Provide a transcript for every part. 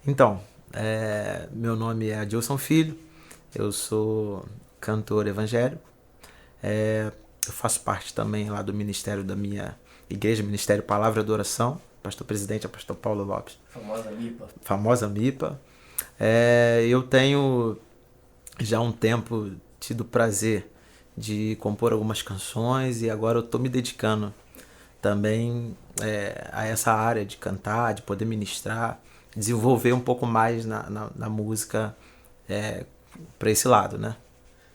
Então, meu nome é Adilson Filho, eu sou cantor evangélico, eu faço parte também lá do ministério da minha igreja, Ministério Palavra e Adoração, pastor presidente é pastor Paulo Lopes, Famosa Mipa. famosa MIPA. Eu tenho já há um tempo tido o prazer de compor algumas canções e agora eu estou me dedicando também a essa área de cantar, de poder ministrar, desenvolver um pouco mais na música para esse lado, né?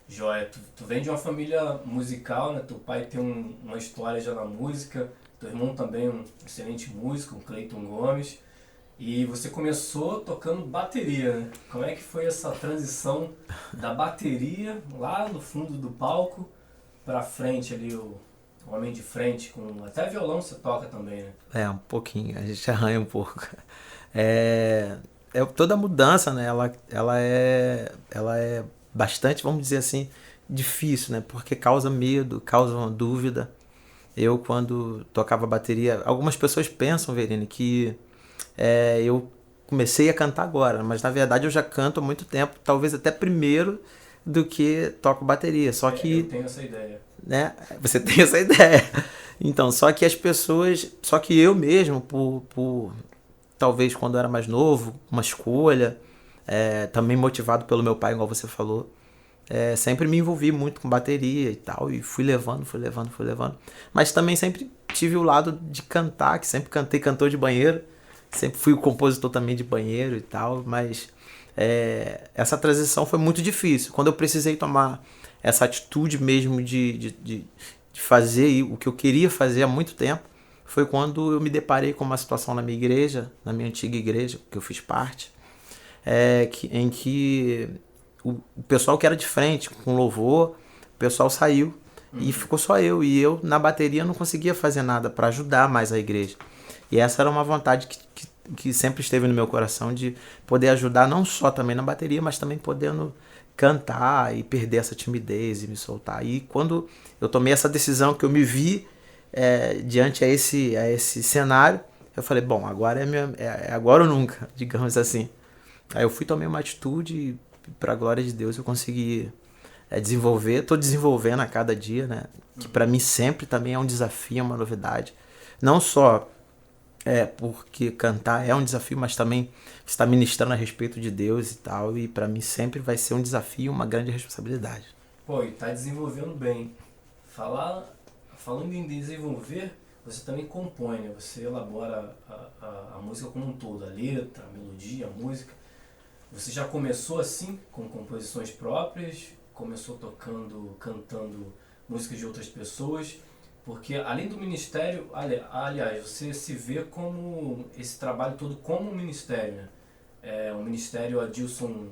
Joia, tu vem de uma família musical, né? Teu pai tem uma história já na música, teu irmão também é um excelente músico, o Cleiton Gomes. E você começou tocando bateria, né? Como é que foi essa transição da bateria lá no fundo do palco pra frente ali, o homem de frente, com até violão você toca também, né? Um pouquinho, a gente arranha um pouco. É, toda mudança, né? Ela é bastante, vamos dizer assim, difícil, né? Porque causa medo, causa uma dúvida. Eu, quando tocava bateria, algumas pessoas pensam, Verine, que eu comecei a cantar agora, mas na verdade eu já canto há muito tempo, talvez até primeiro do que toco bateria. Só Eu que, tenho essa ideia. né, você tem essa ideia. Então, só que as pessoas, só que eu mesmo, por talvez quando eu era mais novo, uma escolha, também motivado pelo meu pai, igual você falou, sempre me envolvi muito com bateria e tal, e fui levando, fui levando, fui levando. Mas também sempre tive o lado de cantar, que sempre cantei cantor de banheiro, sempre fui o compositor também de banheiro e tal, mas essa transição foi muito difícil. Quando eu precisei tomar essa atitude mesmo de fazer o que eu queria fazer há muito tempo, foi quando eu me deparei com uma situação na minha igreja, na minha antiga igreja, que eu fiz parte, em que o pessoal que era de frente, com louvor, o pessoal saiu e Uhum. ficou só eu. E eu, na bateria, não conseguia fazer nada para ajudar mais a igreja. E essa era uma vontade que sempre esteve no meu coração de poder ajudar, não só também na bateria, mas também podendo cantar e perder essa timidez e me soltar. E quando eu tomei essa decisão, que eu me vi diante a esse cenário, eu falei, bom, agora é agora ou nunca, digamos assim. Aí eu fui, tomei uma atitude e, pra glória de Deus, eu consegui desenvolver. Tô desenvolvendo a cada dia, né? Que pra mim sempre também é um desafio, é uma novidade. Não só porque cantar é um desafio, mas também estar ministrando a respeito de Deus e tal. E pra mim sempre vai ser um desafio, uma grande responsabilidade. Pô, e tá desenvolvendo bem. Falar, falando em desenvolver, você também compõe, né? Você elabora a música como um todo, a letra, a melodia, a música. Você já começou assim, com composições próprias, começou tocando, cantando músicas de outras pessoas, porque além do ministério, aliás, você se vê como esse trabalho todo como um ministério, né? É um ministério Adilson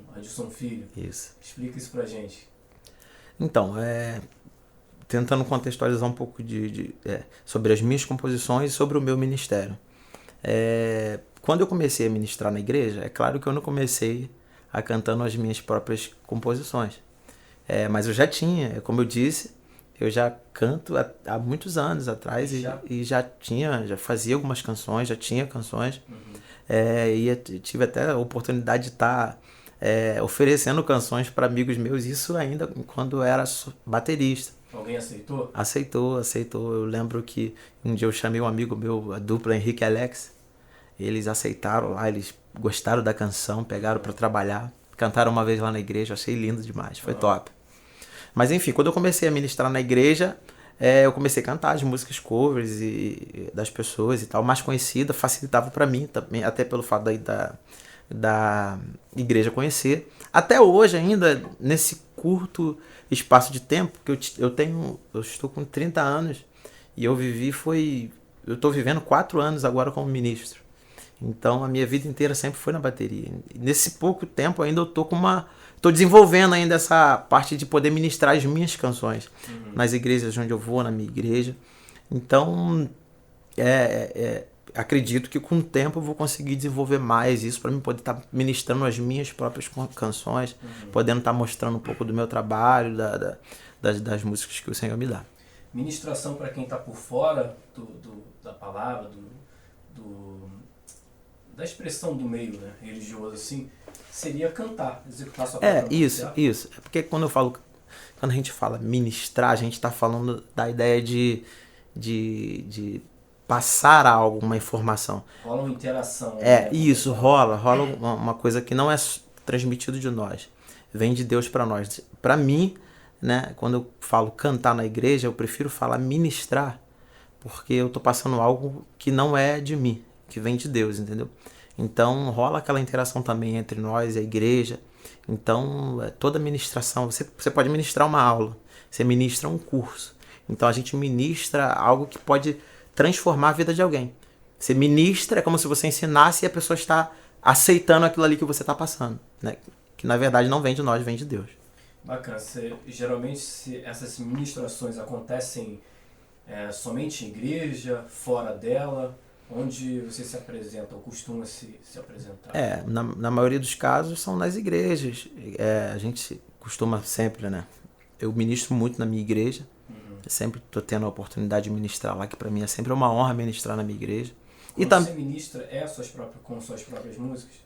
Filho. Isso. Explica isso pra gente. Então, tentando contextualizar um pouco sobre as minhas composições e sobre o meu ministério. Quando eu comecei a ministrar na igreja, é claro que eu não comecei a cantando as minhas próprias composições. Mas eu já tinha, como eu disse, eu já canto há muitos anos atrás Já? e já fazia algumas canções, já tinha canções. Uhum. Tive até a oportunidade de estar oferecendo canções para amigos meus, isso ainda quando eu era baterista. Alguém aceitou? Aceitou, aceitou. Eu lembro que um dia eu chamei um amigo meu, a dupla Henrique e Alex. Eles aceitaram lá, eles gostaram da canção, pegaram para trabalhar. Cantaram uma vez lá na igreja, achei lindo demais, foi Uhum. top. Mas enfim, quando eu comecei a ministrar na igreja, eu comecei a cantar as músicas covers das pessoas e tal, mais conhecida, facilitava para mim também, até pelo fato da igreja conhecer. Até hoje ainda, nesse curto espaço de tempo, que eu estou com 30 anos e eu estou vivendo 4 anos agora como ministro. Então a minha vida inteira sempre foi na bateria. E nesse pouco tempo ainda eu tô desenvolvendo ainda essa parte de poder ministrar as minhas canções Uhum. nas igrejas onde eu vou, na minha igreja. Então, acredito que com o tempo eu vou conseguir desenvolver mais isso para mim poder estar ministrando as minhas próprias canções, Uhum. podendo estar mostrando um pouco do meu trabalho, das músicas que o Senhor me dá. Ministração para quem está por fora da palavra, do, da expressão do meio, né, religioso, assim, seria cantar, executar sua própria música. Isso. É porque quando a gente fala ministrar, a gente está falando da ideia de passar algo, uma informação. Rola uma interação. Isso, rola uma coisa que não é transmitido de nós, vem de Deus para nós. Para mim, né, quando eu falo cantar na igreja, eu prefiro falar ministrar, porque eu tô passando algo que não é de mim, que vem de Deus, entendeu? Então rola aquela interação também entre nós e a igreja. Então toda ministração, você pode ministrar uma aula, você ministra um curso. Então a gente ministra algo que pode transformar a vida de alguém. Você ministra, é como se você ensinasse e a pessoa está aceitando aquilo ali que você está passando, né? Que na verdade não vem de nós, vem de Deus. Bacana. Geralmente essas ministrações acontecem somente em igreja, fora dela, onde você se apresenta ou costuma se apresentar? Na maioria dos casos são nas igrejas. A gente costuma sempre, né? Eu ministro muito na minha igreja. Eu sempre estou tendo a oportunidade de ministrar lá, que para mim é sempre uma honra ministrar na minha igreja. Quando você ministra, com suas próprias músicas?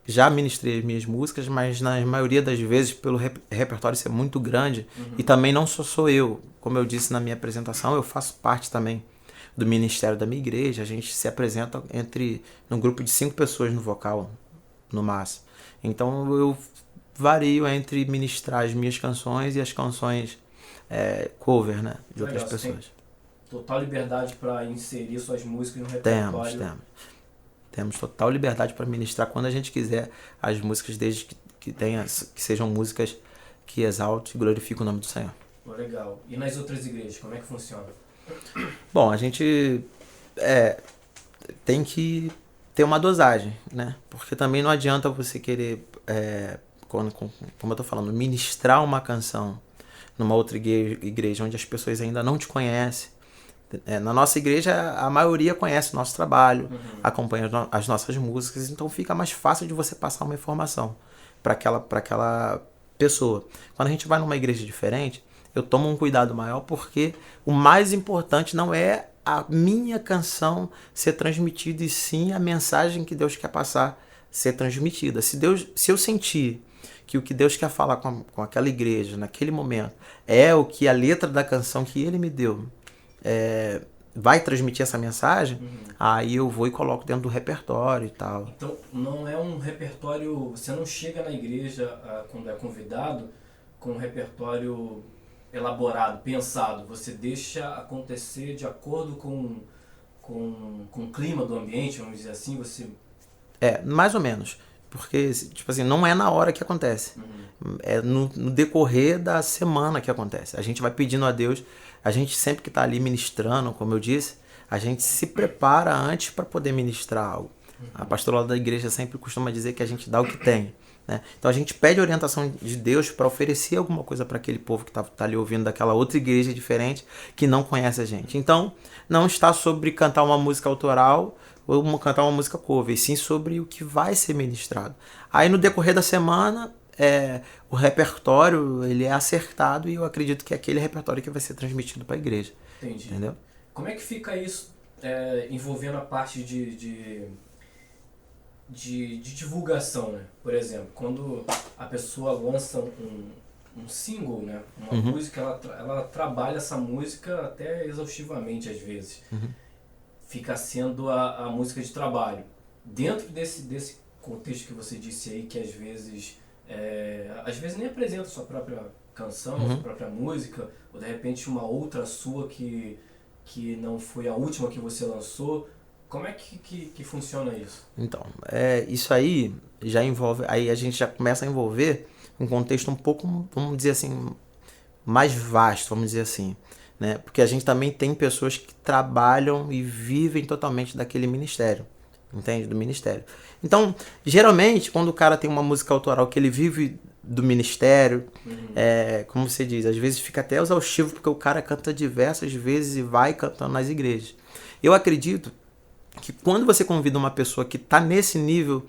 Já ministrei as minhas músicas, mas na maioria das vezes, pelo repertório ser muito grande, e também não sou eu. Como eu disse na minha apresentação, eu faço parte também do ministério da minha igreja. A gente se apresenta num grupo de 5 pessoas no vocal, no máximo. Então eu vario entre ministrar as minhas canções e as canções cover, né, de outras pessoas. Total liberdade para inserir suas músicas no repertório. Temos total liberdade para ministrar quando a gente quiser as músicas, desde que sejam músicas que exaltem e glorifiquem o nome do Senhor. Legal. E nas outras igrejas, como é que funciona? Bom, a gente tem que ter uma dosagem, né? Porque também não adianta você querer, como eu estou falando, ministrar uma canção numa outra igreja onde as pessoas ainda não te conhecem. Na nossa igreja, a maioria conhece o nosso trabalho, acompanha as nossas músicas, então fica mais fácil de você passar uma informação para aquela pessoa. Quando a gente vai numa igreja diferente, eu tomo um cuidado maior, porque o mais importante não é a minha canção ser transmitida, e sim a mensagem que Deus quer passar ser transmitida. Se eu sentir que o que Deus quer falar com aquela igreja naquele momento é o que a letra da canção que Ele me deu vai transmitir essa mensagem, aí eu vou e coloco dentro do repertório e tal. Então não é um repertório, você não chega na igreja quando é convidado com um repertório elaborado, pensado, você deixa acontecer de acordo com o clima do ambiente, vamos dizer assim, você... Mais ou menos, porque tipo assim, não é na hora que acontece, é no decorrer da semana que acontece. A gente vai pedindo a Deus, a gente sempre que está ali ministrando, como eu disse, a gente se prepara antes para poder ministrar algo. A pastoral da igreja sempre costuma dizer que a gente dá o que tem, né? Então a gente pede orientação de Deus para oferecer alguma coisa para aquele povo que tá ali ouvindo daquela outra igreja diferente, que não conhece a gente. Então não está sobre cantar uma música autoral ou cantar uma música cover, e sim sobre o que vai ser ministrado. Aí no decorrer da semana, o repertório ele é acertado, e eu acredito que é aquele repertório que vai ser transmitido para a igreja. Entendi. Entendeu? Como é que fica isso envolvendo a parte de divulgação, né? Por exemplo, quando a pessoa lança um single, né? Uma música, ela trabalha essa música até exaustivamente às vezes. Fica sendo a música de trabalho. Dentro desse contexto que você disse aí, que às vezes nem apresenta sua própria canção, sua própria música, ou de repente uma outra sua que não foi a última que você lançou. Como é que funciona isso? Então, isso aí já envolve, aí a gente já começa a envolver um contexto um pouco, vamos dizer assim, mais vasto, vamos dizer assim, né? Porque a gente também tem pessoas que trabalham e vivem totalmente daquele ministério, entende? Do ministério. Então, geralmente, quando o cara tem uma música autoral que ele vive do ministério, como você diz, às vezes fica até exaustivo, porque o cara canta diversas vezes e vai cantando nas igrejas. Eu acredito que quando você convida uma pessoa que está nesse nível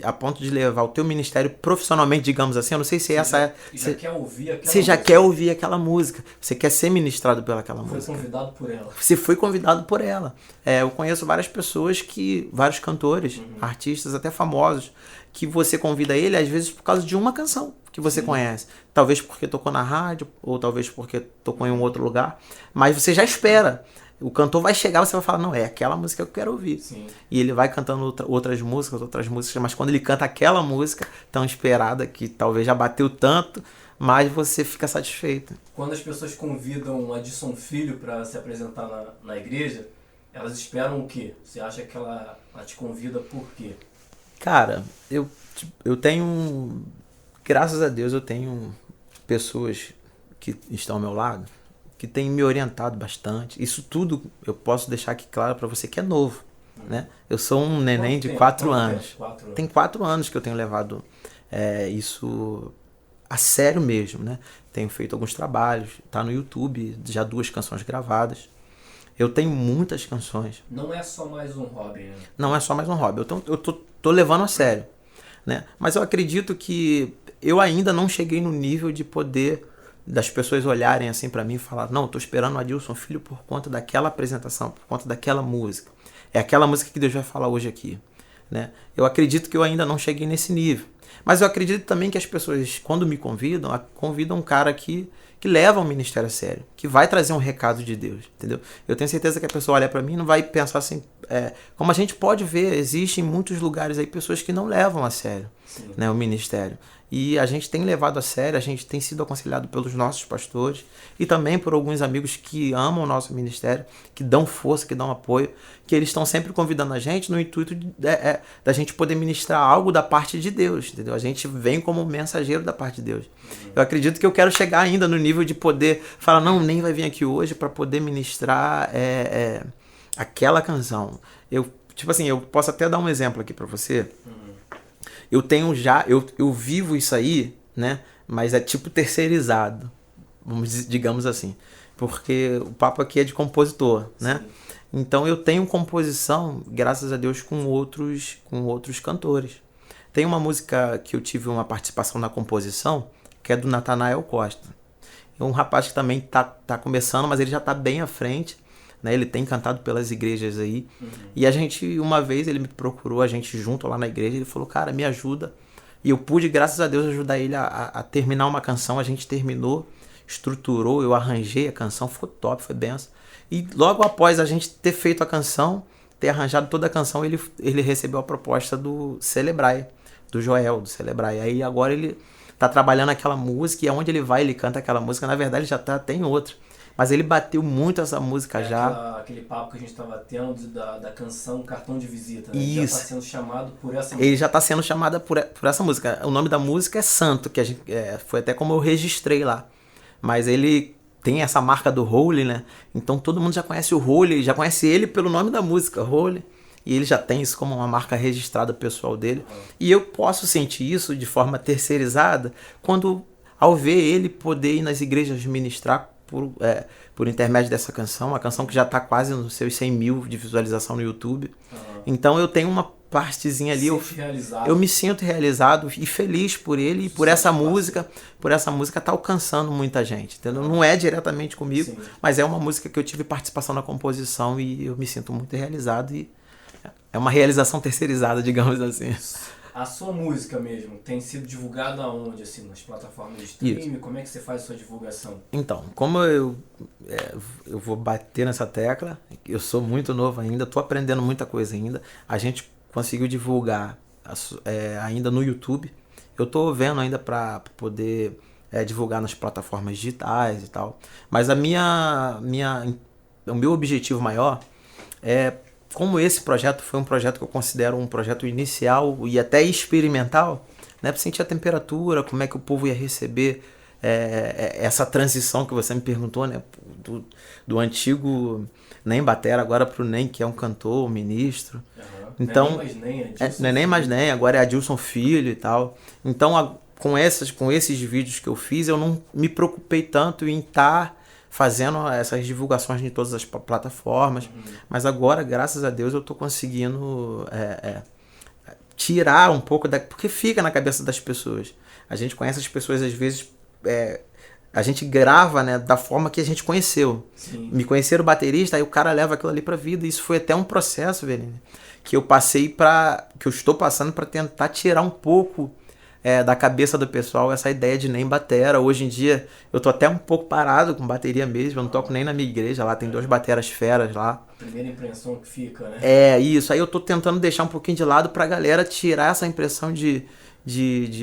a ponto de levar o teu ministério profissionalmente, digamos assim. Eu não sei se já quer ouvir aquela você já música. quer ouvir aquela música. Você quer ser ministrado pelaquela música. Foi convidado por ela. Você foi convidado por ela. Eu conheço várias pessoas vários cantores, artistas até famosos, que você convida ele, às vezes, por causa de uma canção que você conhece. Talvez porque tocou na rádio, ou talvez porque tocou em um outro lugar. Mas você já espera. O cantor vai chegar, você vai falar, não, é aquela música que eu quero ouvir. Sim. E ele vai cantando outras músicas, mas quando ele canta aquela música tão esperada, que talvez já bateu tanto, mas você fica satisfeito. Quando as pessoas convidam o Adilson Filho para se apresentar na igreja, elas esperam o quê? Você acha que ela te convida por quê? Cara, eu tenho, graças a Deus, eu tenho pessoas que estão ao meu lado, que têm me orientado bastante. Isso tudo eu posso deixar aqui claro para você que é novo, né? Eu sou um neném de 4 anos. Tem 4 anos que eu tenho levado isso a sério mesmo, né? Tenho feito alguns trabalhos, tá no YouTube, já 2 canções gravadas. Eu tenho muitas canções. Não é só mais um hobby, né? Não é só mais um hobby. Eu tô levando a sério, né? Mas eu acredito que eu ainda não cheguei no nível de poder das pessoas olharem assim pra mim e falar, não, eu tô esperando o Adilson Filho por conta daquela apresentação, por conta daquela música. É aquela música que Deus vai falar hoje aqui, né? Eu acredito que eu ainda não cheguei nesse nível. Mas eu acredito também que as pessoas, quando me convidam um cara que leva o ministério a sério, que vai trazer um recado de Deus, entendeu? Eu tenho certeza que a pessoa olha pra mim e não vai pensar assim, como a gente pode ver, existem em muitos lugares aí pessoas que não levam a sério, né, o ministério. E a gente tem levado a sério, a gente tem sido aconselhado pelos nossos pastores e também por alguns amigos que amam o nosso ministério, que dão força, que dão apoio, que eles estão sempre convidando a gente no intuito da gente poder ministrar algo da parte de Deus, entendeu? A gente vem como mensageiro da parte de Deus. Eu acredito que eu quero chegar ainda no nível de poder falar, não, nem vai vir aqui hoje para poder ministrar aquela canção. Tipo assim, eu posso até dar um exemplo aqui para você. Eu tenho eu vivo isso aí, né? Mas é tipo terceirizado, digamos assim. Porque o papo aqui é de compositor, né? Então eu tenho composição, graças a Deus, com outros cantores. Tem uma música que eu tive uma participação na composição, que é do Natanael Costa. É um rapaz que também tá começando, mas ele já tá bem à frente, né? Ele tem cantado pelas igrejas aí. E a gente, uma vez, ele me procurou, a gente junto lá na igreja, ele falou, cara, me ajuda. E eu pude, graças a Deus, ajudar ele a terminar uma canção. A gente terminou, estruturou, eu arranjei a canção, ficou top, foi benção. E logo após a gente ter feito a canção, ter arranjado toda a canção, ele recebeu a proposta do Celebrai, do Joel, do Celebrai. Aí agora ele tá trabalhando aquela música, e aonde ele vai, ele canta aquela música. Na verdade, já tem outra. Mas ele bateu muito essa música já. Aquele papo que a gente estava tendo da canção Cartão de Visita, né? Isso. Ele já está sendo chamado por essa música. Ele já está sendo chamado por essa música. O nome da música é Santo, que a gente, foi até como eu registrei lá. Mas ele tem essa marca do Holy, né? Então todo mundo já conhece o Holy, já conhece ele pelo nome da música, Holy. E ele já tem isso como uma marca registrada pessoal dele. E eu posso sentir isso de forma terceirizada ao ver ele poder ir nas igrejas ministrar por intermédio dessa canção, a canção que já está quase nos seus 100 mil de visualização no YouTube. Então eu tenho uma partezinha ali, eu me sinto realizado e feliz por ele e por essa música tá alcançando muita gente, entendeu? Não é diretamente comigo, mas é uma música que eu tive participação na composição e eu me sinto muito realizado e é uma realização terceirizada, digamos assim. A sua música mesmo tem sido divulgada aonde, assim, nas plataformas de streaming? Como é que você faz a sua divulgação? Então, como eu vou bater nessa tecla, eu sou muito novo ainda, estou aprendendo muita coisa ainda. A gente conseguiu divulgar ainda no YouTube. Eu estou vendo ainda para poder divulgar nas plataformas digitais e tal. Mas o meu objetivo maior é... Como esse projeto foi um projeto que eu considero um projeto inicial e até experimental, né, para sentir a temperatura, como é que o povo ia receber essa transição que você me perguntou, né, do antigo Nem Batera agora para o Nem, que é um cantor, um ministro. Então, não é nem mais Nem, agora é Adilson Filho e tal. Então, com esses vídeos que eu fiz, eu não me preocupei tanto em estar fazendo essas divulgações em todas as plataformas, mas agora, graças a Deus, eu estou conseguindo tirar um pouco porque fica na cabeça das pessoas. A gente conhece as pessoas, às vezes, a gente grava, né, da forma que a gente conheceu. Sim. Me conheceram baterista, aí o cara leva aquilo ali pra vida. Isso foi até um processo, velho, que eu que eu estou passando para tentar tirar um pouco da cabeça do pessoal essa ideia de nem batera. Hoje em dia eu tô até um pouco parado com bateria mesmo, eu não toco nem na minha igreja, lá tem 2 bateras feras lá. A primeira impressão que fica, né? Isso, aí eu tô tentando deixar um pouquinho de lado pra galera tirar essa impressão de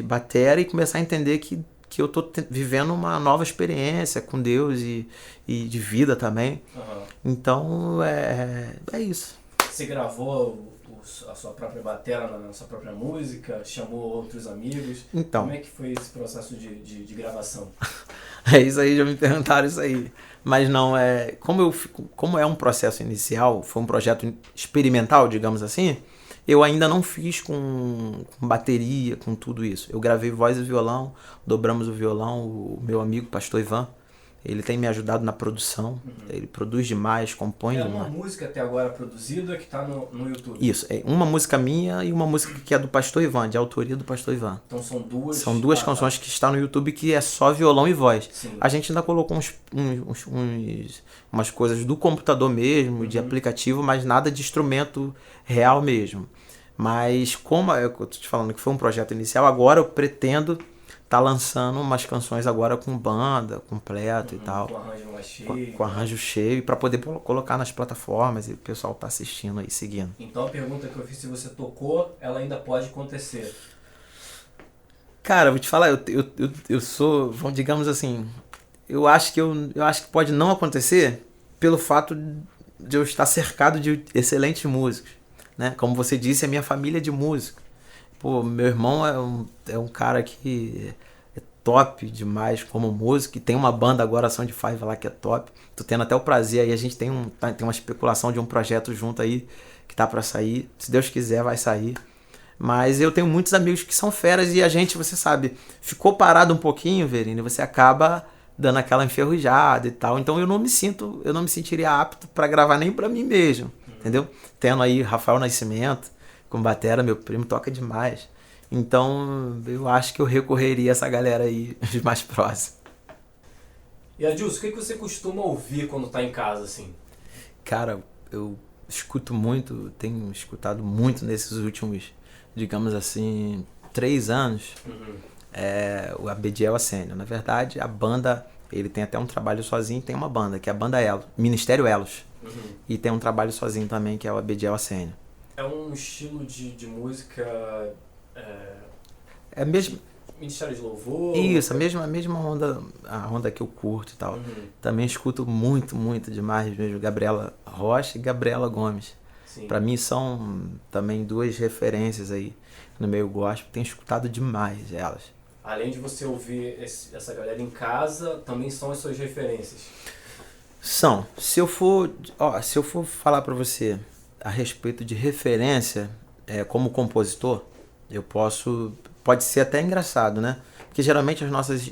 batera e começar a entender que eu tô vivendo uma nova experiência com Deus e de vida também. Uhum. Então é isso. Você gravou a sua própria bateria na sua própria música? Chamou outros amigos? Então, como é que foi esse processo de gravação? É isso aí, já me perguntaram isso aí. Mas não, como é um processo inicial, foi um projeto experimental, digamos assim, eu ainda não fiz com bateria, com tudo isso. Eu gravei voz e violão, dobramos o violão, o meu amigo, pastor Ivan, ele tem me ajudado na produção, ele produz demais, compõe demais. É uma música até agora produzida que está no YouTube. Isso, é uma música minha e uma música que é do pastor Ivan, de autoria do pastor Ivan. Então são duas... São 2 canções que estão no YouTube que é só violão e voz. Sim. A gente ainda colocou umas coisas do computador mesmo, de aplicativo, mas nada de instrumento real mesmo. Mas como eu tô te falando que foi um projeto inicial, agora eu pretendo tá lançando umas canções agora com banda, completo e tal. Com arranjo mais cheio. Com arranjo cheio, para poder colocar nas plataformas e o pessoal tá assistindo aí, seguindo. Então a pergunta que eu fiz, se você tocou, ela ainda pode acontecer. Cara, eu vou te falar, eu sou, digamos assim, eu acho que pode não acontecer pelo fato de eu estar cercado de excelentes músicos, né? Como você disse, a minha família é de músicos. Pô, meu irmão é um cara que é top demais como músico, e tem uma banda agora, Sound Five lá, que é top. Tô tendo até o prazer aí, a gente tem uma especulação de um projeto junto aí, que tá pra sair. Se Deus quiser, vai sair. Mas eu tenho muitos amigos que são feras e a gente, você sabe, ficou parado um pouquinho, Verine, você acaba dando aquela enferrujada e tal. Então eu não me sentiria apto pra gravar nem pra mim mesmo, entendeu? Tendo aí Rafael Nascimento com batera, meu primo toca demais. Então eu acho que eu recorreria a essa galera aí mais próxima. E Adilson, o que você costuma ouvir quando tá em casa, assim? Cara, eu escuto muito, tenho escutado muito nesses últimos, digamos assim, 3 anos, o Abdiel Assênio. Na verdade, a banda, ele tem até um trabalho sozinho, tem uma banda, que é a banda Elo, Ministério Elos. E tem um trabalho sozinho também, que é o Abdiel Assênio. É um estilo de música... É mesmo... Ministério de Louvor? Isso, a mesma onda, a onda que eu curto e tal. Também escuto muito, muito demais mesmo Gabriela Rocha e Gabriela Gomes. Pra mim são também 2 referências aí no meio gospel. Tenho escutado demais elas. Além de você ouvir essa galera em casa, também são as suas referências? São. Se eu for falar pra você a respeito de referência como compositor, pode ser até engraçado, né? Porque geralmente as nossas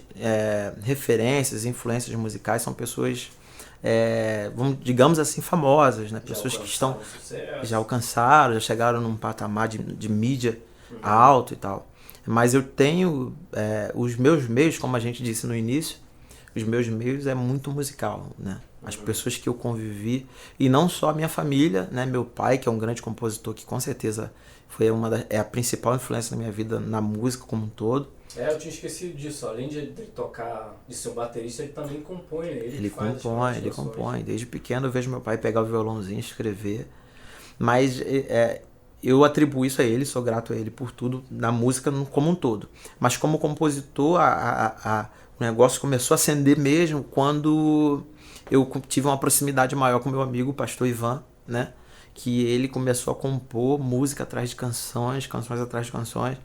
referências, influências musicais são pessoas, digamos assim, famosas, né? Pessoas que já alcançaram, já chegaram num patamar de mídia alto e tal. Mas eu tenho os meus meios, como a gente disse no início, os meus meios é muito musical, né? As pessoas que eu convivi, e não só a minha família, né? Meu pai, que é um grande compositor, que com certeza foi a principal influência na minha vida, na música como um todo. Eu tinha esquecido disso. Além de tocar, de ser um baterista, ele também compõe. Ele compõe. Desde pequeno eu vejo meu pai pegar o violãozinho e escrever. Mas eu atribuo isso a ele, sou grato a ele por tudo, na música como um todo. Mas como compositor, o negócio começou a acender mesmo quando eu tive uma proximidade maior com meu amigo, o pastor Ivan, né? Que ele começou a compor música atrás de canções atrás de canções.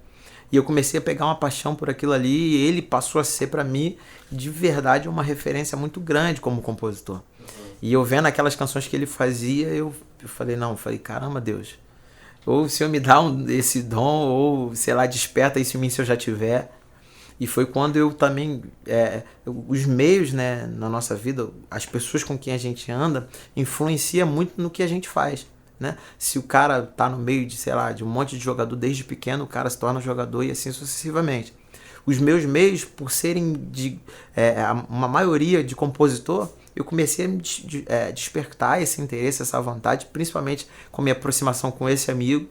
E eu comecei a pegar uma paixão por aquilo ali, e ele passou a ser para mim, de verdade, uma referência muito grande como compositor. E eu vendo aquelas canções que ele fazia, eu falei, caramba, Deus, ou o Senhor me dá esse dom, ou, sei lá, desperta isso em mim se eu já tiver. E foi quando eu também, os meios, né, na nossa vida, as pessoas com quem a gente anda, influencia muito no que a gente faz. né? Se o cara tá no meio de, sei lá, de um monte de jogador desde pequeno, o cara se torna jogador e assim sucessivamente. Os meus meios, por serem uma maioria de compositor, eu comecei a despertar esse interesse, essa vontade, principalmente com a minha aproximação com esse amigo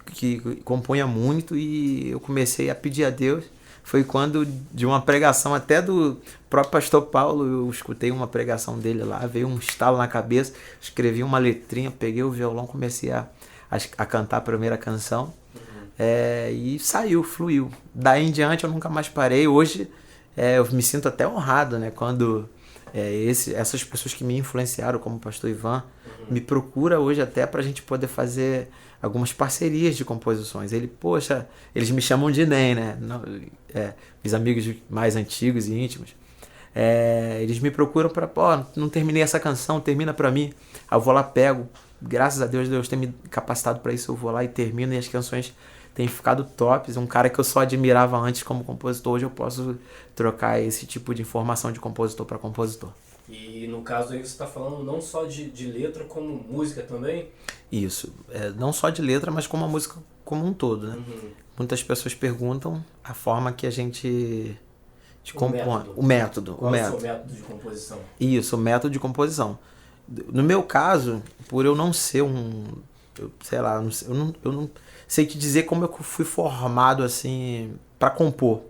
que compunha muito, e eu comecei a pedir a Deus. Foi quando, de uma pregação até do próprio pastor Paulo, eu escutei uma pregação dele lá, veio um estalo na cabeça, escrevi uma letrinha, peguei o violão, comecei a cantar a primeira canção. E saiu, fluiu. Daí em diante eu nunca mais parei. Hoje eu me sinto até honrado, né? Quando essas pessoas que me influenciaram, como o pastor Ivan, me procura hoje até pra gente poder fazer algumas parcerias de composições. Eles me chamam de Ney, né? Os amigos mais antigos e íntimos. Eles me procuram pra, não terminei essa canção, termina pra mim. Aí eu vou lá, pego. Graças a Deus tem me capacitado pra isso. Eu vou lá e termino, e as canções têm ficado tops. Um cara que eu só admirava antes como compositor, hoje eu posso trocar esse tipo de informação de compositor para compositor. E no caso aí você está falando não só de letra, como música também? Isso, não só de letra, mas como a música como um todo, né? Muitas pessoas perguntam a forma que a gente compõe. O método. Qual é o seu método de composição? Isso, o método de composição. No meu caso, por eu não ser eu não sei te dizer como eu fui formado assim para compor.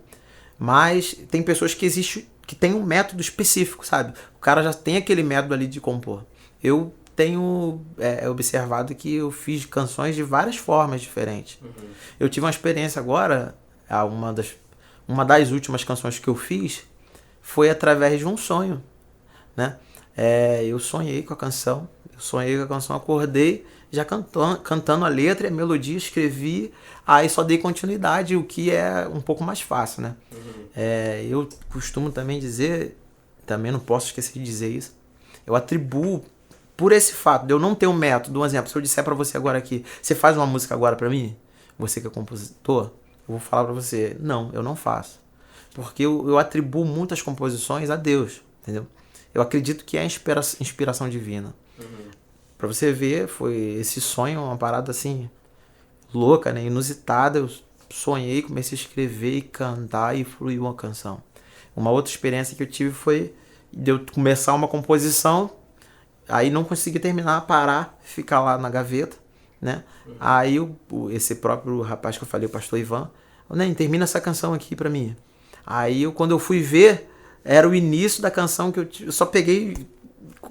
Mas tem pessoas que têm um método específico, sabe? O cara já tem aquele método ali de compor. Eu tenho observado que eu fiz canções de várias formas diferentes. Eu tive uma experiência agora, uma das últimas canções que eu fiz foi através de um sonho, né? Eu sonhei com a canção, acordei já cantando a letra e a melodia, escrevi, aí só dei continuidade, o que é um pouco mais fácil, né? Eu costumo também dizer, também não posso esquecer de dizer isso, eu atribuo, por esse fato de eu não ter um método, um exemplo, se eu disser pra você agora aqui, você faz uma música agora pra mim? Você que é compositor, eu vou falar pra você, não, eu não faço. Porque eu atribuo muitas composições a Deus, entendeu? Eu acredito que é inspiração divina. Pra você ver, foi esse sonho, uma parada assim, louca, né? Inusitada. Eu sonhei, comecei a escrever e cantar e fluiu uma canção. Uma outra experiência que eu tive foi de eu começar uma composição, aí não consegui terminar, parar, ficar lá na gaveta, né? Aí esse próprio rapaz que eu falei, o pastor Ivan, nem termina essa canção aqui pra mim. Aí quando eu fui ver, era o início da canção que eu só peguei,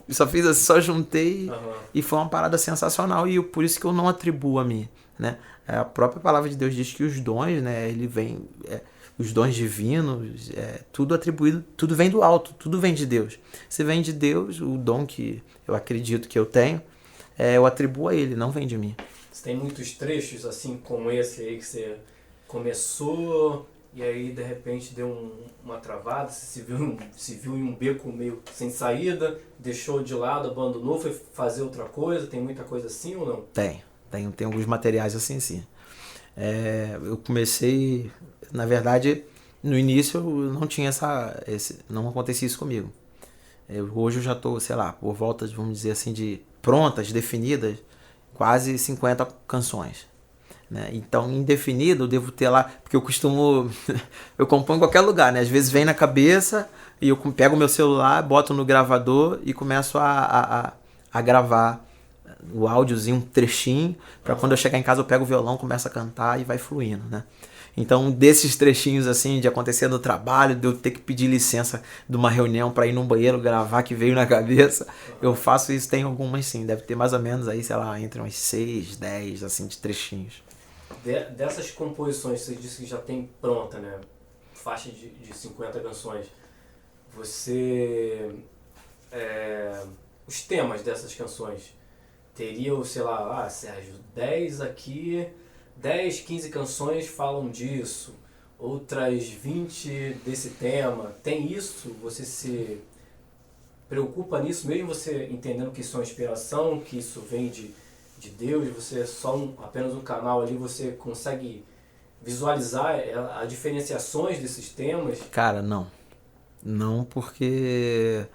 só fiz assim, só juntei e foi uma parada sensacional, e por isso que eu não atribuo a mim, né? A própria palavra de Deus diz que os dons, né, ele vem, os dons divinos, tudo atribuído, tudo vem do alto, tudo vem de Deus. Se vem de Deus, o dom que eu acredito que eu tenho, eu atribuo a ele, não vem de mim. Você tem muitos trechos assim como esse aí que você começou e aí de repente deu uma travada, você se viu em um beco meio sem saída, deixou de lado, abandonou, foi fazer outra coisa? Tem muita coisa assim ou não? Tem alguns materiais assim, sim. Eu comecei, na verdade, no início eu não tinha não acontecia isso comigo. Hoje eu já estou, sei lá, por volta, vamos dizer assim, de prontas, definidas, quase 50 canções. Né? Então, indefinido, eu devo ter lá, porque eu costumo, eu componho em qualquer lugar, né? Às vezes vem na cabeça e eu pego o meu celular, boto no gravador e começo a gravar o áudiozinho, um trechinho, para quando eu chegar em casa eu pego o violão, começo a cantar e vai fluindo, né? Então, desses trechinhos assim, de acontecer no trabalho, de eu ter que pedir licença de uma reunião para ir num banheiro gravar que veio na cabeça, eu faço isso, tem algumas sim, deve ter mais ou menos aí, sei lá, entre uns 6, 10, assim, de trechinhos. Dessas composições, você disse que já tem pronta, né? Faixa de 50 canções. Você... os temas dessas canções teriam, sei lá, Sérgio, 10 aqui, 10, 15 canções falam disso, outras 20 desse tema. Tem isso? Você se preocupa nisso, mesmo você entendendo que isso é uma inspiração, que isso vem de Deus, você é só apenas um canal ali, você consegue visualizar as diferenciações desses temas? Cara, não. Não, porque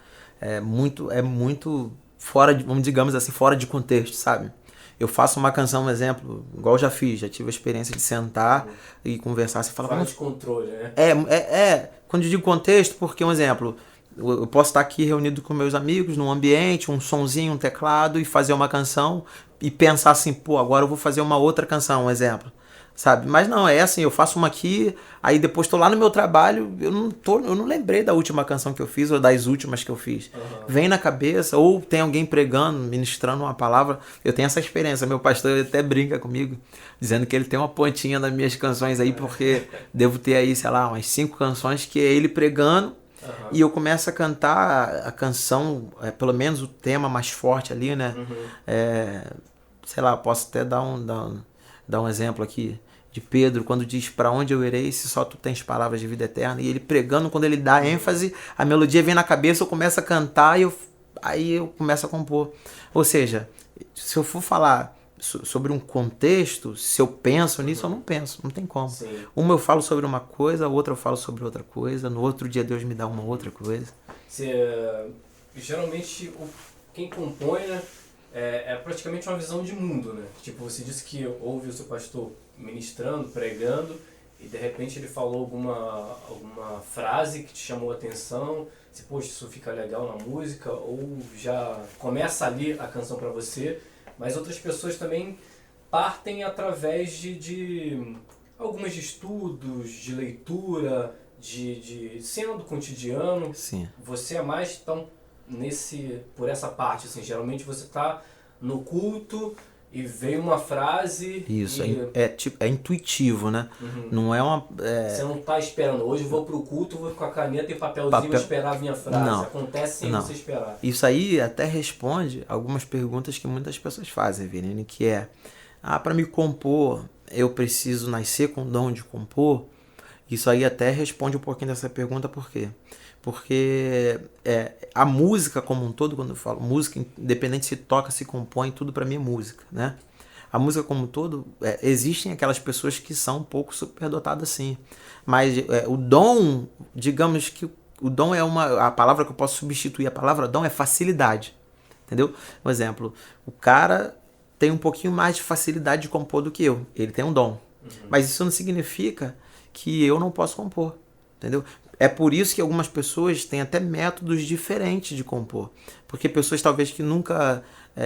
é muito fora de, vamos digamos assim, fora de contexto, sabe? eu faço uma canção, um exemplo, igual eu já fiz, já tive a experiência de sentar e conversar, você fala... Fala de controle, né? Quando eu digo contexto, porque um exemplo, eu posso estar aqui reunido com meus amigos, num ambiente, um sonzinho, um teclado, e fazer uma canção, e pensar assim, pô, agora eu vou fazer uma outra canção, um exemplo. Sabe? Mas não, é assim, eu faço uma aqui, aí depois tô lá no meu trabalho, eu não lembrei da última canção que eu fiz ou das últimas que eu fiz. Vem na cabeça, ou tem alguém pregando, ministrando uma palavra. Eu tenho essa experiência, meu pastor até brinca comigo, dizendo que ele tem uma pontinha nas minhas canções aí, porque devo ter aí, sei lá, umas 5 canções que é ele pregando, e eu começo a cantar a canção, pelo menos o tema mais forte ali, né? Sei lá, posso até dar um exemplo aqui de Pedro, quando diz para onde eu irei se só tu tens palavras de vida eterna, e ele pregando, quando ele dá ênfase, a melodia vem na cabeça, eu começo a cantar e aí eu começo a compor. Ou seja, se eu for falar sobre um contexto, se eu penso nisso, eu não penso, não tem como. Sim. Uma eu falo sobre uma coisa, outra eu falo sobre outra coisa, no outro dia Deus me dá uma outra coisa. Geralmente quem compõe, né, é praticamente uma visão de mundo, né? Tipo, você disse que ouve o seu pastor ministrando, pregando, e de repente ele falou alguma frase que te chamou a atenção, se, poxa, isso fica legal na música, ou já começa ali a canção para você, mas outras pessoas também partem através de algumas de estudos, de leitura, de cena do cotidiano. Sim. Você é mais, então, por essa parte, assim, geralmente você está no culto e veio uma frase. Isso, é intuitivo, né? Não é uma... Você não está esperando, hoje eu vou pro culto, vou com a caneta e papelzinho esperar a minha frase. Não. Acontece sem você esperar. Isso aí até responde algumas perguntas que muitas pessoas fazem, Virene, que é, para me compor, eu preciso nascer com o dom de compor? Isso aí até responde um pouquinho dessa pergunta, por quê? Porque a música como um todo, quando eu falo música, independente se toca, se compõe, tudo para mim é música, né? A música como um todo, existem aquelas pessoas que são um pouco superdotadas sim, mas o dom, digamos que o dom é a palavra que eu posso substituir, a palavra dom é facilidade, entendeu? Um exemplo, o cara tem um pouquinho mais de facilidade de compor do que eu, ele tem um dom, mas isso não significa que eu não posso compor, entendeu? É por isso que algumas pessoas têm até métodos diferentes de compor. Porque pessoas talvez que nunca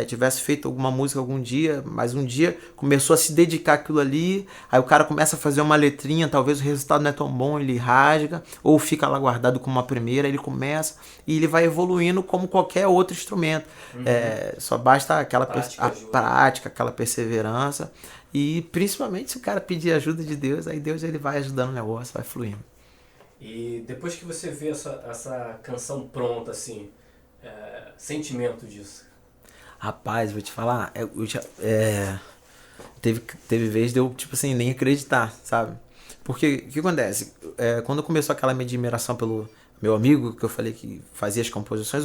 tivesse feito alguma música algum dia, mas um dia começou a se dedicar àquilo ali, aí o cara começa a fazer uma letrinha, talvez o resultado não é tão bom, ele rasga, ou fica lá guardado como uma primeira, ele começa e ele vai evoluindo como qualquer outro instrumento. Só basta aquela prática, aquela perseverança, e principalmente se o cara pedir ajuda de Deus, aí Deus ele vai ajudando o negócio, vai fluindo. E depois que você vê essa canção pronta, assim, sentimento disso? Rapaz, vou te falar, teve vez de eu, tipo assim, nem acreditar, sabe? Porque, o que acontece? Quando começou aquela minha admiração pelo meu amigo, que eu falei que fazia as composições,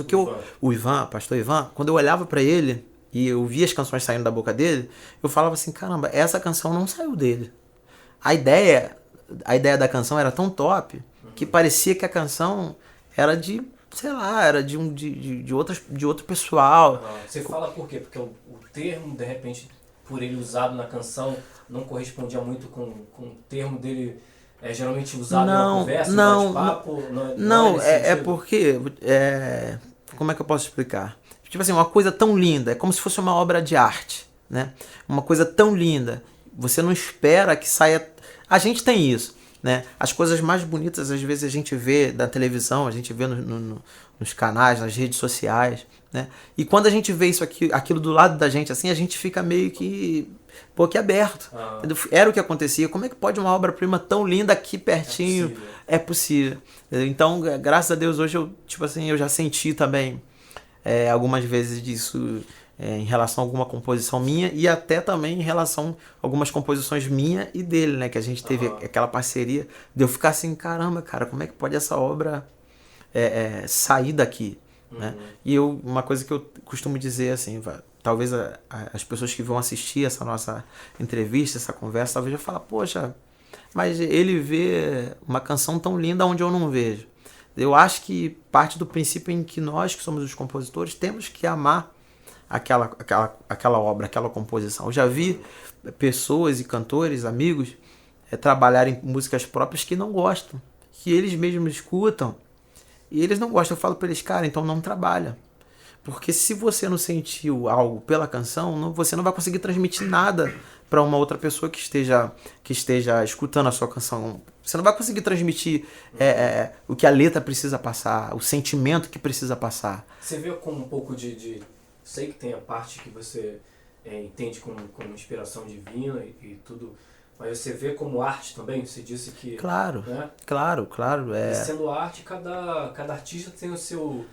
o Ivan, pastor Ivan, quando eu olhava pra ele e eu via as canções saindo da boca dele, eu falava assim, caramba, essa canção não saiu dele. A ideia da canção era tão top que parecia que a canção era de, sei lá, era de outro pessoal. Você fala por quê? Porque o termo, de repente, por ele usado na canção, não correspondia muito com o termo dele, geralmente usado em uma conversa, um bate-papo? Não, porque, como é que eu posso explicar? Tipo assim, uma coisa tão linda, é como se fosse uma obra de arte, né? Uma coisa tão linda, você não espera que saia... A gente tem isso, né? As coisas mais bonitas, às vezes, a gente vê na televisão, a gente vê nos canais, nas redes sociais, né? E quando a gente vê isso aquilo do lado da gente, assim, a gente fica meio que boquiaberto. Era o que acontecia. Como é que pode uma obra-prima tão linda aqui pertinho? É possível. Então, graças a Deus, hoje eu já senti também algumas vezes disso em relação a alguma composição minha e até também em relação a algumas composições minha e dele, né? Que a gente teve aquela parceria de eu ficar assim, caramba, cara, como é que pode essa obra sair daqui? Né? E uma coisa que eu costumo dizer assim, talvez as pessoas que vão assistir essa nossa entrevista, essa conversa, talvez já falem, poxa, mas ele vê uma canção tão linda onde eu não vejo. Eu acho que parte do princípio em que nós, que somos os compositores, temos que amar aquela obra, aquela composição. Eu já vi pessoas e cantores, amigos, trabalharem músicas próprias que não gostam, que eles mesmos escutam e eles não gostam. Eu falo para eles, cara, então não trabalha. Porque se você não sentiu algo pela canção, você não vai conseguir transmitir nada para uma outra pessoa que esteja escutando a sua canção. Você não vai conseguir transmitir o que a letra precisa passar, o sentimento que precisa passar. Você vê com um pouco sei que tem a parte que você entende como inspiração divina e tudo, mas você vê como arte também? Você disse que... Claro, né? claro. E sendo arte, cada artista tem o seu...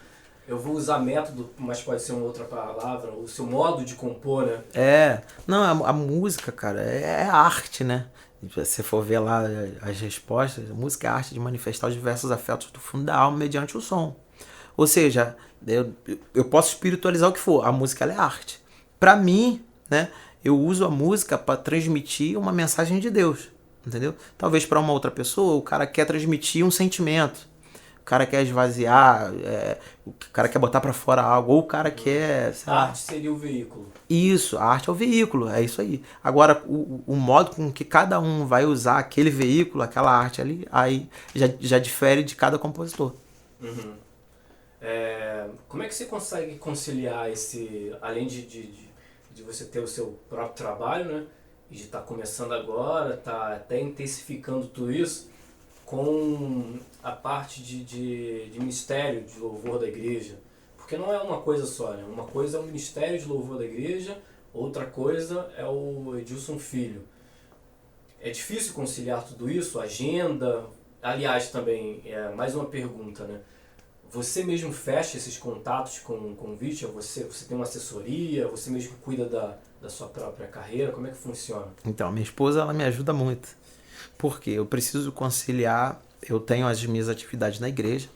Eu vou usar método, mas pode ser uma outra palavra, o seu modo de compor, né? Não, a música, cara, é arte, né? Se você for ver lá as respostas, a música é a arte de manifestar os diversos afetos do fundo da alma mediante o som. Ou seja, eu posso espiritualizar o que for, a música ela é arte. Pra mim, né, eu uso a música para transmitir uma mensagem de Deus, entendeu? Talvez para uma outra pessoa, o cara quer transmitir um sentimento. O cara quer esvaziar, o cara quer botar pra fora algo, ou o cara quer, sei lá. A arte seria o veículo. Isso, a arte é o veículo, é isso aí. Agora, o modo com que cada um vai usar aquele veículo, aquela arte ali, aí já difere de cada compositor. Uhum. Como é que você consegue conciliar além de você ter o seu próprio trabalho, né? E de estar começando agora, tá até intensificando tudo isso, com a parte de ministério de louvor da igreja? Porque não é uma coisa só, né? Uma coisa é o ministério de louvor da igreja, outra coisa é o Edilson Filho. É difícil conciliar tudo isso, agenda. Aliás, também, mais uma pergunta, né? Você mesmo fecha esses contatos com o convite? Você tem uma assessoria? Você mesmo cuida da sua própria carreira? Como é que funciona? Então, minha esposa, ela me ajuda muito. Porque eu preciso conciliar, eu tenho as minhas atividades na igreja.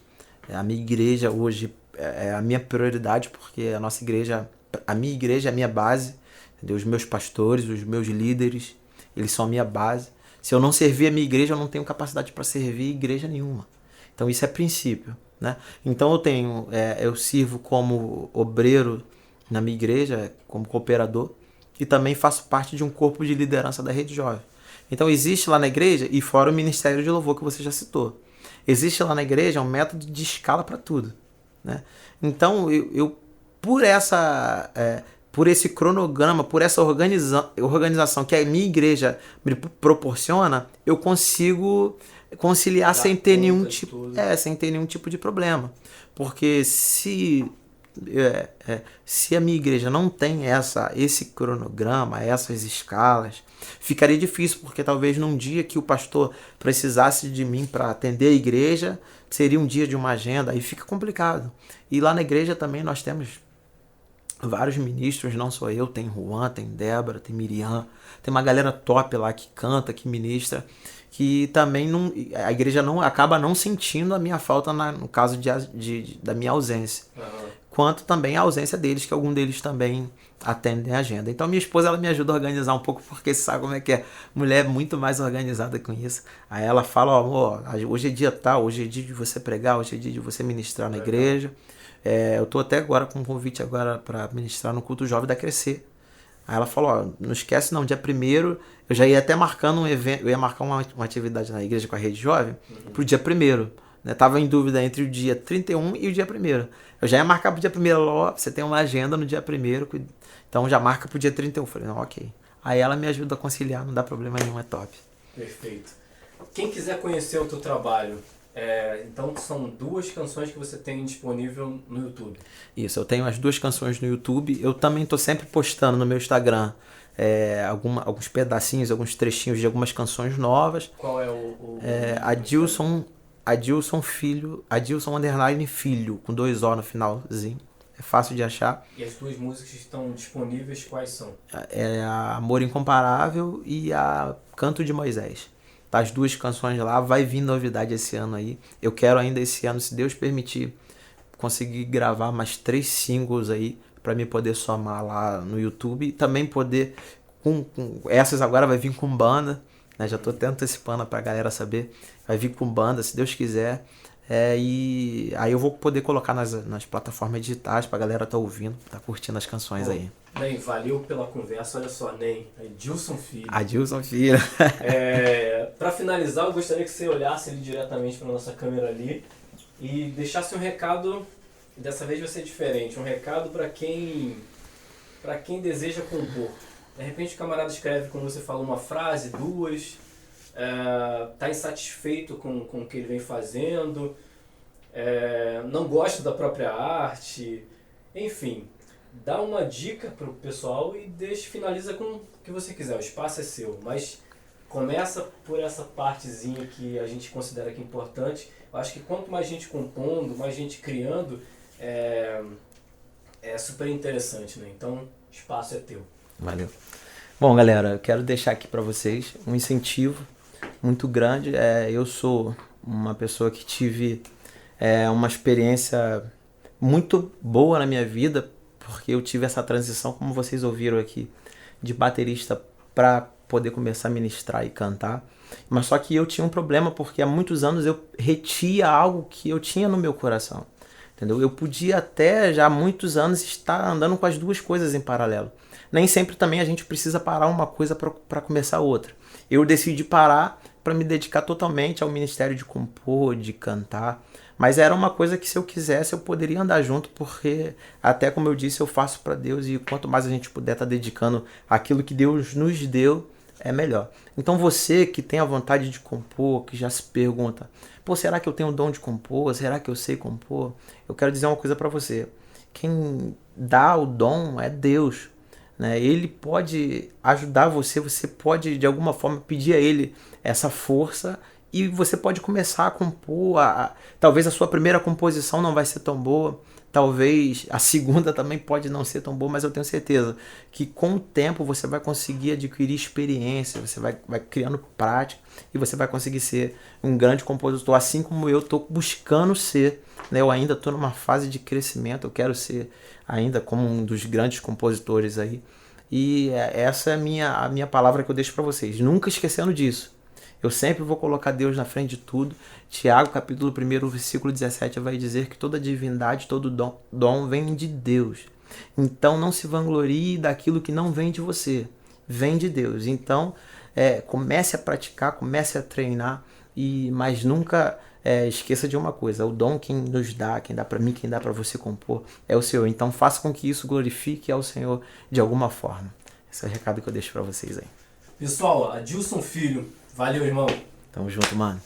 A minha igreja hoje é a minha prioridade, porque a minha igreja é a minha base, entendeu? Os meus pastores, os meus líderes, eles são a minha base. Se eu não servir a minha igreja, eu não tenho capacidade para servir igreja nenhuma. Então isso é princípio, né? Então eu sirvo como obreiro na minha igreja, como cooperador, e também faço parte de um corpo de liderança da Rede Jovem. Então existe lá na igreja, e fora o ministério de louvor que você já citou, existe lá na igreja um método de escala para tudo, né? Então eu por esse cronograma, por essa organização que a minha igreja me proporciona, eu consigo conciliar sem ter nenhum tipo de problema. Porque se a minha igreja não tem esse cronograma, essas escalas, ficaria difícil, porque talvez num dia que o pastor precisasse de mim para atender a igreja, seria um dia de uma agenda, aí fica complicado. E lá na igreja também nós temos vários ministros, não só eu, tem Juan, tem Débora, tem Miriam, tem uma galera top lá que canta, que ministra, que também a igreja acaba não sentindo a minha falta no caso da minha ausência. Uhum. Quanto também a ausência deles, que algum deles também atendem a agenda. Então minha esposa, ela me ajuda a organizar um pouco, porque sabe como é que é, mulher é muito mais organizada com isso. Aí ela fala, ó, amor, hoje é dia tal, hoje é dia de você pregar, hoje é dia de você ministrar na igreja. Eu tô até agora com um convite agora para ministrar no culto jovem da Crescer. Aí ela falou, ó, não esquece não, dia 1º, eu já ia até marcando um evento, eu ia marcar uma atividade na igreja com a Rede Jovem pro dia 1º. Né? Tava em dúvida entre o dia 31 e o dia 1º. Eu já ia marcar pro dia 1º, ó, você tem uma agenda no dia 1º, então já marca pro dia 31. Eu falei, não, ok. Aí ela me ajuda a conciliar, não dá problema nenhum, é top. Perfeito. Quem quiser conhecer o teu trabalho, então são 2 canções que você tem disponível no YouTube. Isso, eu tenho as 2 canções no YouTube. Eu também tô sempre postando no meu Instagram alguns pedacinhos, alguns trechinhos de algumas canções novas. Qual é o Adilson Filho, Adilson _ Filho, com 2 O no finalzinho. É fácil de achar. E as 2 músicas que estão disponíveis, quais são? A Amor Incomparável e a Canto de Moisés. Tá, as 2 canções lá, vai vir novidade esse ano aí. Eu quero ainda esse ano, se Deus permitir, conseguir gravar mais 3 singles aí, para mim poder somar lá no YouTube. E também poder, essas agora vai vir com banda, né? Já tô até antecipando pra galera saber. Vai vir com banda, se Deus quiser. E aí eu vou poder colocar nas plataformas digitais pra galera tá ouvindo, tá curtindo as canções aí. Ney, valeu pela conversa. Olha só, Ney, Adilson Filho. Adilson Filho. Para finalizar, eu gostaria que você olhasse ali diretamente para nossa câmera ali e deixasse um recado. Dessa vez vai ser diferente, um recado para quem deseja compor. De repente o camarada escreve, como você falou, uma frase, duas, tá insatisfeito com o que ele vem fazendo, não gosta da própria arte, enfim, dá uma dica pro pessoal e finaliza com o que você quiser, o espaço é seu, mas começa por essa partezinha que a gente considera que é importante. Eu acho que quanto mais gente compondo, mais gente criando, é super interessante, né? Então, o espaço é teu. Valeu. Bom, galera, eu quero deixar aqui para vocês um incentivo muito grande. Eu sou uma pessoa que tive uma experiência muito boa na minha vida, porque eu tive essa transição, como vocês ouviram aqui, de baterista para poder começar a ministrar e cantar. Mas só que eu tinha um problema, porque há muitos anos eu retia algo que eu tinha no meu coração. Entendeu? Eu podia até já há muitos anos estar andando com as duas coisas em paralelo. Nem sempre também a gente precisa parar uma coisa para começar outra. Eu decidi parar para me dedicar totalmente ao ministério de compor, de cantar. Mas era uma coisa que, se eu quisesse, eu poderia andar junto, porque até como eu disse, eu faço para Deus, e quanto mais a gente puder estar dedicando aquilo que Deus nos deu, é melhor. Então você que tem a vontade de compor, que já se pergunta, pô, será que eu tenho o dom de compor? Será que eu sei compor? Eu quero dizer uma coisa para você. Quem dá o dom é Deus, né? Ele pode ajudar você, você pode de alguma forma pedir a Ele essa força, e você pode começar a compor. Talvez a sua primeira composição não vai ser tão boa, talvez a segunda também pode não ser tão boa, mas eu tenho certeza que com o tempo você vai conseguir adquirir experiência, você vai criando prática, e você vai conseguir ser um grande compositor, assim como eu estou buscando ser, né? Eu ainda estou numa fase de crescimento, eu quero ser ainda como um dos grandes compositores aí, e essa é a minha palavra que eu deixo para vocês, nunca esquecendo disso. Eu sempre vou colocar Deus na frente de tudo. Tiago, capítulo 1, versículo 17, vai dizer que toda divindade, todo dom vem de Deus. Então não se vanglorie daquilo que não vem de você, vem de Deus. Então comece a praticar, comece a treinar, mas nunca esqueça de uma coisa: o dom quem nos dá, quem dá para mim, quem dá para você compor, é o Senhor. Então faça com que isso glorifique ao Senhor de alguma forma. Esse é o recado que eu deixo para vocês aí. Pessoal, Adilson Filho, valeu, irmão. Tamo junto, mano.